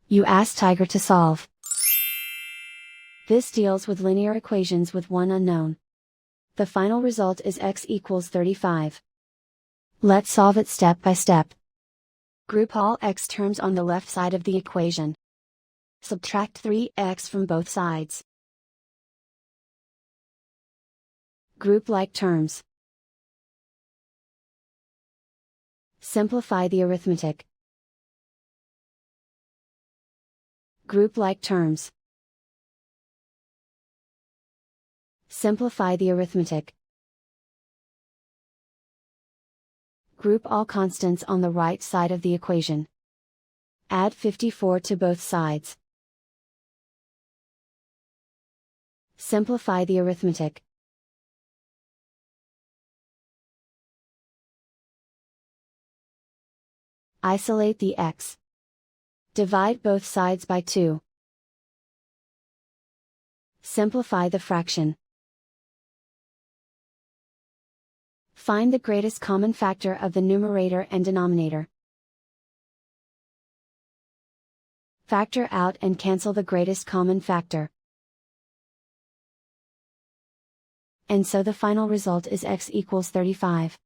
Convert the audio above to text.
You ask Tiger to solve. This deals with linear equations with one unknown. The final result is x equals 35. Let's solve it step by step. Group all x terms on the left side of the equation. Subtract 3x from both sides. Group like terms. Simplify the arithmetic. Group like terms. Simplify the arithmetic. Group all constants on the right side of the equation. Add 54 to both sides. Simplify the arithmetic. Isolate the x. Divide both sides by 2. Simplify the fraction. Find the greatest common factor of the numerator and denominator. Factor out and cancel the greatest common factor. And so the final result is x equals 35.